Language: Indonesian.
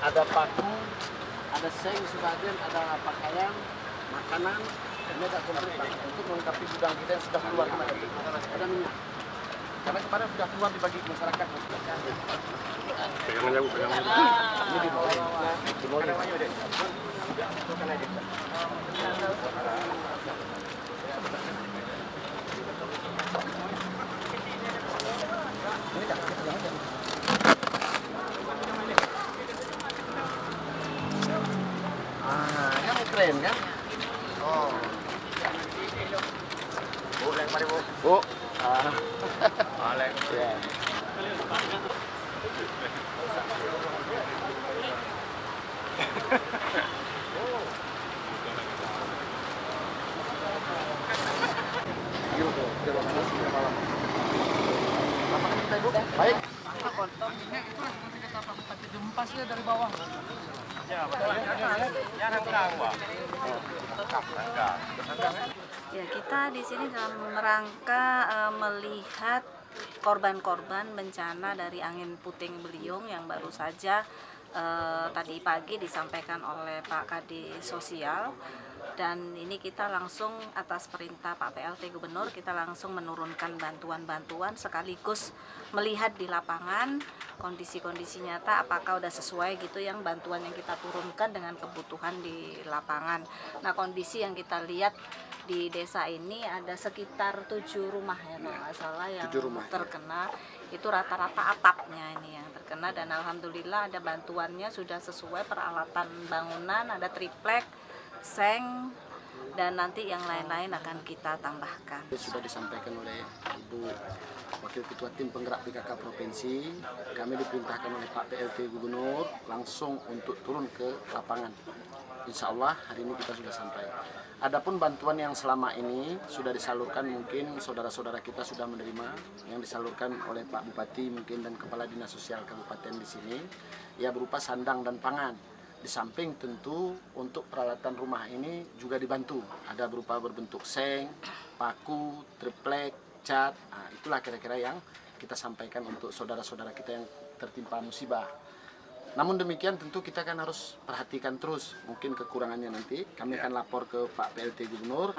ada paku, ada seng sebagian, ada pakaian, makanan, ini agak komplit Pak, untuk melengkapi gudang kita yang sudah keluar kemarin. Ada minyak. Karena kemarin sudah keluar dibagi ke masyarakat. Pegangan jauh, pegangan. Ini di bawah. Di bawah. Ini Kak, pegang aja. Kan keren kan? Oh. Bu, yang mana Bu? Bu. Alek. Ya. Baik. Jempasnya dari bawah. Ya, kita di sini dalam rangka melihat korban-korban bencana dari angin puting beliung yang baru saja tadi pagi disampaikan oleh Pak Kadi Sosial. Dan ini kita langsung atas perintah Pak PLT Gubernur, kita langsung menurunkan bantuan-bantuan sekaligus melihat di lapangan kondisi-kondisi nyata apakah udah sesuai gitu yang bantuan yang kita turunkan dengan kebutuhan di lapangan. Nah, kondisi yang kita lihat di desa ini ada sekitar 7 rumah ya kalau nggak salah yang terkena. Itu rata-rata atapnya ini yang terkena, dan alhamdulillah ada bantuannya sudah sesuai peralatan bangunan, ada triplek, seng, dan nanti yang lain-lain akan kita tambahkan. Sudah disampaikan oleh Ibu Wakil Ketua Tim Penggerak PKK Provinsi, kami diperintahkan oleh Pak PLT Gubernur langsung untuk turun ke lapangan. Insya Allah hari ini kita sudah sampai. Adapun bantuan yang selama ini sudah disalurkan, mungkin saudara-saudara kita sudah menerima yang disalurkan oleh Pak Bupati mungkin dan Kepala Dinas Sosial Kabupaten di sini, ya berupa sandang dan pangan. Di samping tentu untuk peralatan rumah ini juga dibantu, ada berupa berbentuk seng, paku, triplek, cat. Nah, itulah kira-kira yang kita sampaikan untuk saudara-saudara kita yang tertimpa musibah. Namun demikian tentu kita kan harus perhatikan terus, mungkin kekurangannya nanti kami akan lapor ke Pak PLT Gubernur.